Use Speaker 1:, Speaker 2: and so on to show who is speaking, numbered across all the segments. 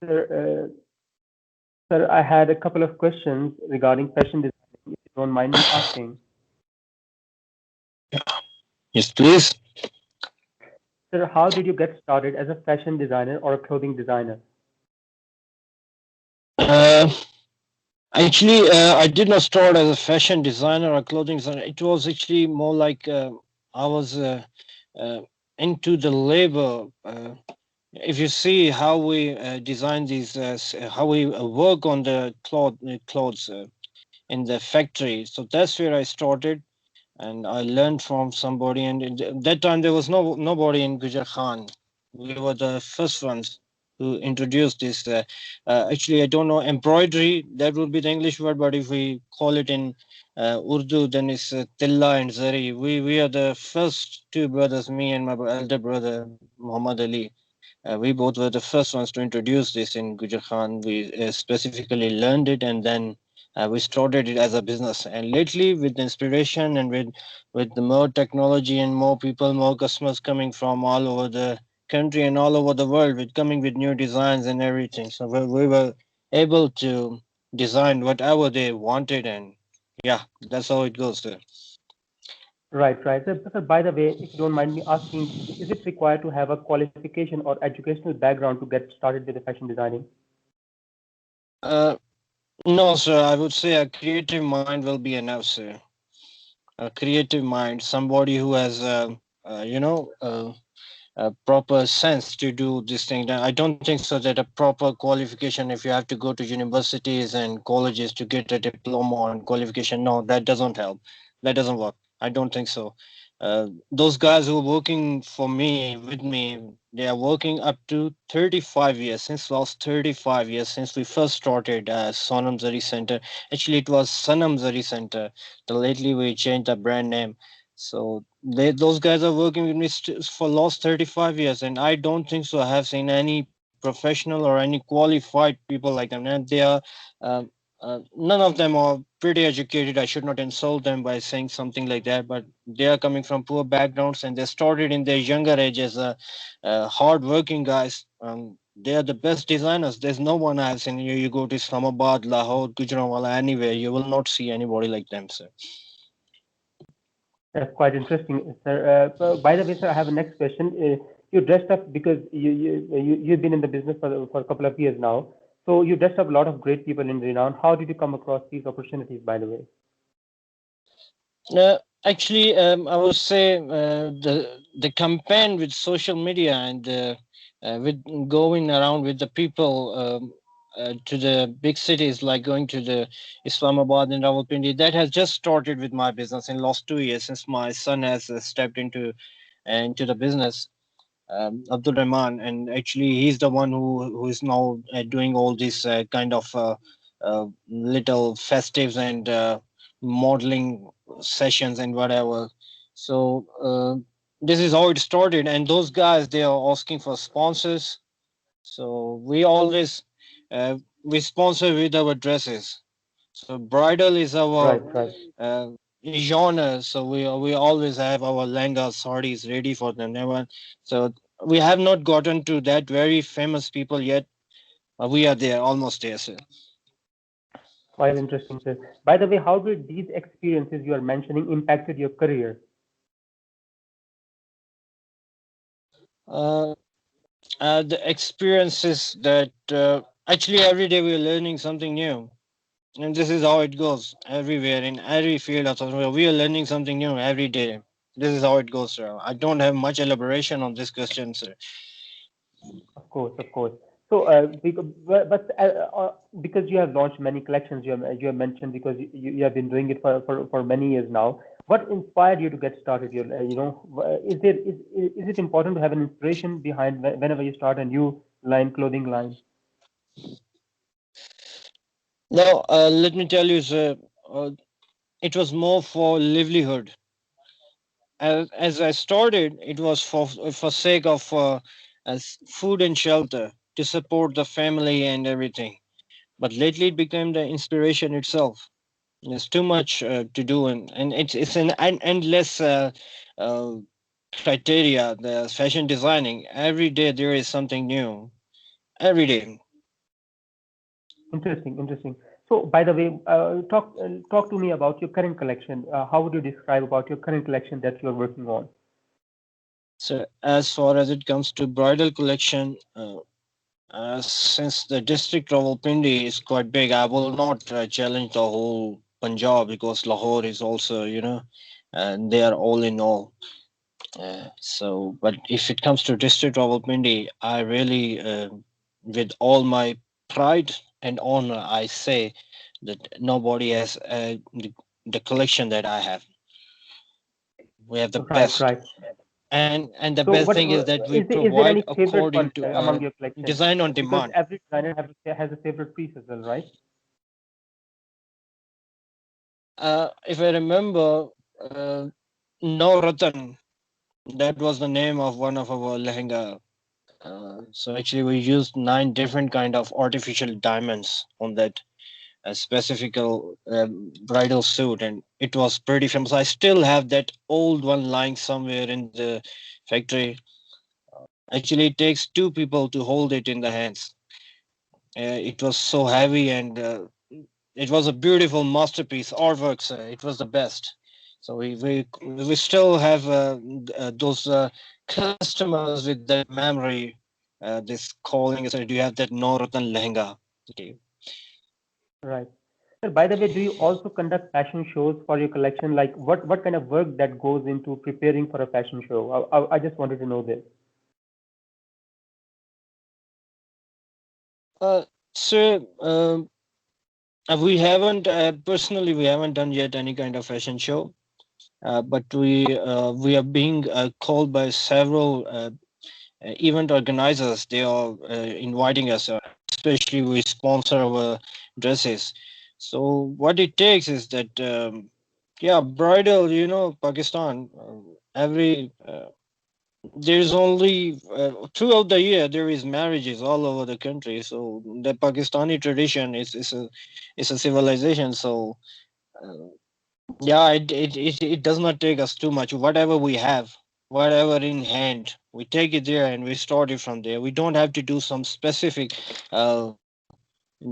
Speaker 1: Sir, sir, I had a couple of questions regarding fashion designing, if you don't mind me asking.
Speaker 2: Yes, please.
Speaker 1: Sir, how did you get started as a fashion designer or a clothing designer?
Speaker 2: Uh, actually, I did not start as a fashion designer or clothing designer. It was actually more like I was uh, into the labor. If you see how we design these, how we work on the clothes in the factory, so that's where I started, and I learned from somebody. And that time there was nobody in Gujar Khan. We were the first ones who introduced this. Actually, I don't know embroidery. That would be the English word, but if we call it in Urdu, then it's Tilla and Zari. We are the first two brothers, me and my elder brother Muhammad Ali. We both were the first ones to introduce this in Gujar Khan. We specifically learned it, and then we started it as a business. And lately, with the inspiration and with the more technology and more people, more customers coming from all over the country and all over the world, with coming with new designs and everything. So we were able to design whatever they wanted, and yeah, that's how it goes there.
Speaker 1: Right, right. Sir, by the way, if you don't mind me asking, is it required to have a qualification or educational background to get started with the fashion designing?
Speaker 2: Uh, no, sir. I would say a creative mind will be enough, sir. A creative mind, somebody who has, a proper sense to do this thing. I don't think so that a proper qualification, if you have to go to universities and colleges to get a diploma and qualification, no, that doesn't help. That doesn't work. I don't think so. Those guys who are working for me, with me, they are working up to 35 years, since last 35 years, since we first started Sonam Zari Center. Actually, it was Sanam Zari Center. The lately we changed the brand name. So those guys are working with me for last 35 years, and I don't think so. I have seen any professional or any qualified people like them, and they are uh, none of them are pretty educated. I should not insult them by saying something like that, but they are coming from poor backgrounds, and they started in their younger age as hard working guys. They are the best designers. There's no one I have seen. You go to Islamabad, Lahore, Gujranwala, anywhere, you will not see anybody like them, sir.
Speaker 1: That's quite interesting, sir. By the way, sir, I have a next question. You dressed up because you've been in the business for a couple of years now. So you dressed up a lot of great people in renown. How did you come across these opportunities, by the way?
Speaker 2: Actually, I would say the campaign with social media and with going around with the people to the big cities, like going to the Islamabad and Rawalpindi, that has just started with my business in last 2 years, since my son has stepped into the business, Abdul Rahman, and actually he's the one who is now doing all these kind of little festives and modeling sessions and whatever. So this is how it started, and those guys, they are asking for sponsors. So we always we sponsor with our dresses. So bridal is our
Speaker 1: Right, right.
Speaker 2: uh, genre. So we always have our lehengas, sarees ready for them. Never. So we have not gotten to that very famous people yet. We are there, almost there, sir.
Speaker 1: Quite interesting, sir. By the way, how did these experiences you are mentioning impacted your career?
Speaker 2: Uh, the experiences that actually every day we're learning something new. And this is how it goes everywhere in every field of software. We are learning something new every day. This is how it goes, sir. I don't have much elaboration on this question, sir.
Speaker 1: Of course, of course. So, because you have launched many collections, you have mentioned because you have been doing it for many years now. What inspired you to get started? Is it important to have an inspiration behind whenever you start a new line, clothing line?
Speaker 2: Now, let me tell you, sir, it was more for livelihood. As I started, it was for sake of as food and shelter to support the family and everything. But lately, it became the inspiration itself. There's too much to do, and it's an endless uh, criteria. The fashion designing, every day there is something new. Every day.
Speaker 1: Interesting, interesting. So, by the way, talk to me about your current collection. How would you describe about your current collection that you're working on?
Speaker 2: So as far as it comes to bridal collection, since the district of Rawalpindi is quite big, I will not challenge the whole Punjab because Lahore is also, and they are all in all. But if it comes to district of Rawalpindi, I really, with all my pride and honor, I say that nobody has the collection that I have. We have the
Speaker 1: Right,
Speaker 2: best,
Speaker 1: right.
Speaker 2: and the
Speaker 1: So,
Speaker 2: best
Speaker 1: what
Speaker 2: thing is that we
Speaker 1: is there
Speaker 2: provide
Speaker 1: any favorite
Speaker 2: according
Speaker 1: one
Speaker 2: to
Speaker 1: among your collection?
Speaker 2: design on
Speaker 1: Because
Speaker 2: demand.
Speaker 1: every designer has a favorite piece as well, right?
Speaker 2: If I remember, No Ratan, that was the name of one of our lehenga. So actually, we used 9 different kind of artificial diamonds on that specific bridal suit, and it was pretty famous. I still have that old one lying somewhere in the factory. Actually, it takes 2 people to hold it in the hands. It was so heavy, and it was a beautiful masterpiece artworks. It was the best. So we still have those customers with that memory. This calling us, do you have that Noratan lehenga? Okay.
Speaker 1: Right. Sir, by the way, do you also conduct fashion shows for your collection? Like, what kind of work that goes into preparing for a fashion show? I just wanted to know this.
Speaker 2: Uh, so we haven't personally we haven't done yet any kind of fashion show, but we are being called by several event organizers. They are inviting us, especially we sponsor our dresses. So what it takes is that yeah, bridal, Pakistan, every there's only throughout the year there is marriages all over the country. So the Pakistani tradition is a civilization. So uh, yeah, it does not take us too much. Whatever we have, whatever in hand, we take it there and we start it from there. We don't have to do some specific uh,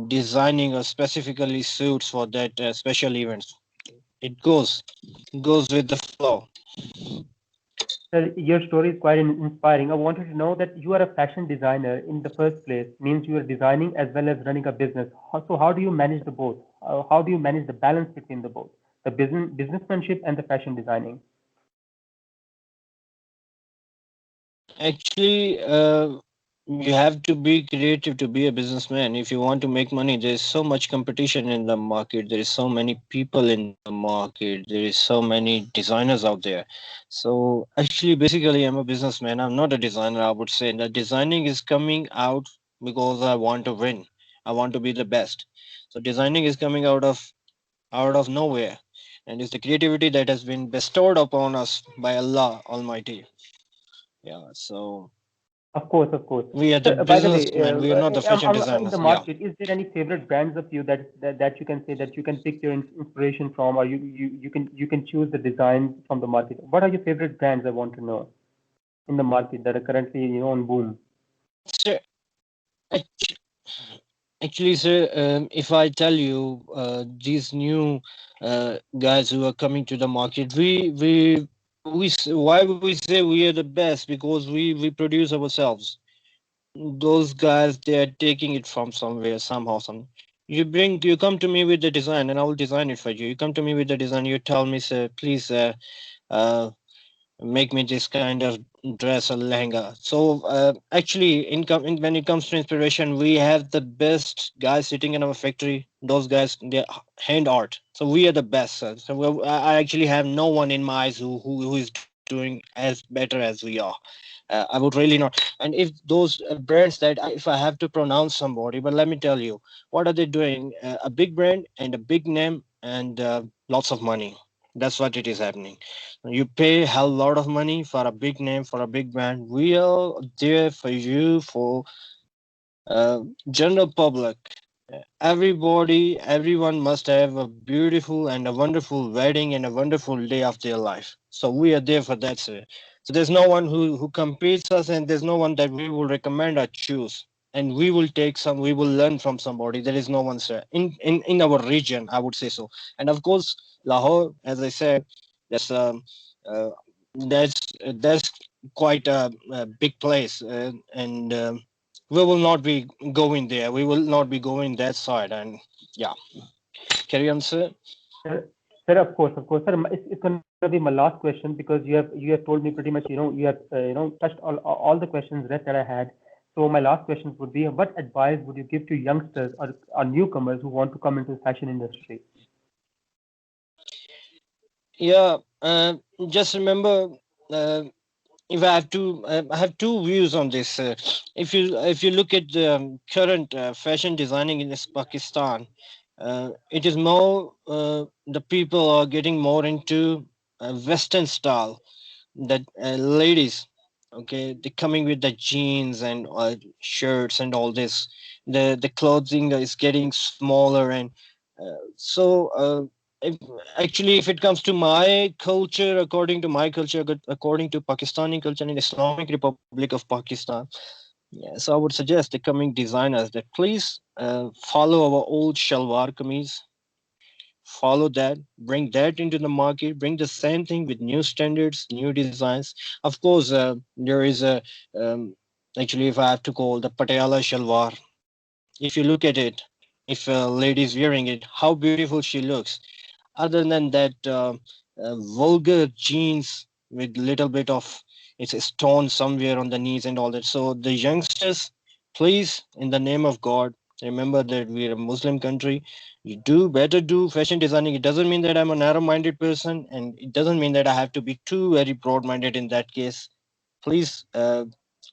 Speaker 2: designing or specifically suits for that special events. It goes with the flow.
Speaker 1: Sir, your story is quite inspiring. I wanted to know that you are a fashion designer in the first place, means you are designing as well as running a business. So how do you manage the both? How do you manage the balance between the both, the businessmanship and the fashion designing?
Speaker 2: Actually, you have to be creative to be a businessman. If you want to make money, there's so much competition in the market. There is so many people in the market. There is so many designers out there. So actually, basically, I'm a businessman. I'm not a designer. I would say that designing is coming out because I want to win. I want to be the best. So designing is coming out of nowhere, and it's the creativity that has been bestowed upon us by Allah Almighty. Yeah. So
Speaker 1: Of course, of course.
Speaker 2: we are the
Speaker 1: Sir, by the way,
Speaker 2: businessmen. We are not the fashion
Speaker 1: in the
Speaker 2: designers. Yeah.
Speaker 1: market, is there any favorite brands of you that you can say that you can pick your inspiration from, or you can choose the designs from the market? What are your favorite brands? I want to know in the market that are currently on boom.
Speaker 2: So act- actually, sir, if I tell you these new guys who are coming to the market, why we say we are the best because we produce ourselves. Those guys, they are taking it from somewhere somehow. You come to me with the design and I will design it for you. You come to me with the design, you tell me, sir, please uh, make me this kind of dress or lehenga. So actually, when it comes to inspiration, we have the best guys sitting in our factory. Those guys, they're hand art. So we are the best. Sir. So I actually have no one in my eyes who is doing as better as we are. I would really not. And if those brands that if I have to pronounce somebody, but let me tell you, what are they doing? A big brand and a big name and lots of money. That's what it is happening. You pay a hell lot of money for a big name, for a big brand. We are there for you, for general public. Everyone must have a beautiful and a wonderful wedding and a wonderful day of their life. So we are there for that, sir. So there's no one who competes us, and there's no one that we will recommend or choose. and we will take some, we will learn from somebody. There is no one, sir, in our region, I would say so. And of course, Lahore, as I said, that's uh, that's that's quite a big place, and we will not be going there. We will not be going that side. And yeah, carry on, sir.
Speaker 1: Sir, of course, sir. It's going to be my last question because you have told me pretty much. You have touched all the questions rest that I had. So my last question would be, what advice would you give to youngsters or newcomers who want to come into the fashion industry?
Speaker 2: Yeah, just remember, uh, if I have two views on this. If you look at the current fashion designing in this Pakistan, it is more, the people are getting more into Western style. That ladies, okay, they're coming with the jeans and shirts and all this. The clothing is getting smaller, and so if, actually, if it comes to my culture, according to Pakistani culture in Islamic Republic of Pakistan, yeah, so I would suggest the coming designers that please follow our old shalwar kameez, follow that, bring that into the market, bring the same thing with new standards, new designs. Of course, there is a, um, actually, if I have to call the Patiala shalwar, if you look at it, if a lady is wearing it, how beautiful she looks. Other than that, vulgar jeans with little bit of, it's a stone somewhere on the knees and all that. So the youngsters, please, in the name of God, remember that we're a Muslim country. You do better do fashion designing. It doesn't mean that I'm a narrow-minded person, and it doesn't mean that I have to be too very broad-minded in that case. Please,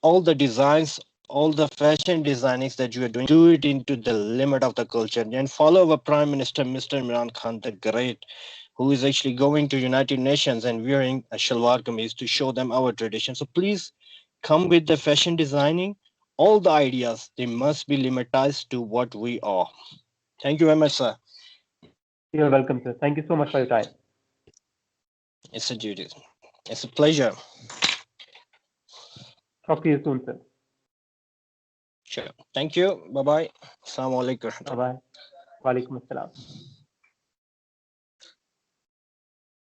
Speaker 2: all the designs, all the fashion designings that you are doing, do it into the limit of the culture, and follow our Prime Minister, Mr. Imran Khan, the great, who is actually going to United Nations and wearing a shalwar kameez to show them our tradition. So please come with the fashion designing. All the ideas, they must be limitized to what we are. Thank you very much, sir.
Speaker 1: You're welcome, sir. Thank you so much for your time.
Speaker 2: It's a duty. It's a pleasure.
Speaker 1: Talk to you soon, sir.
Speaker 2: Sure. Thank you. Bye bye. Assalamu alaikum.
Speaker 1: Bye bye. Walaikum assalam.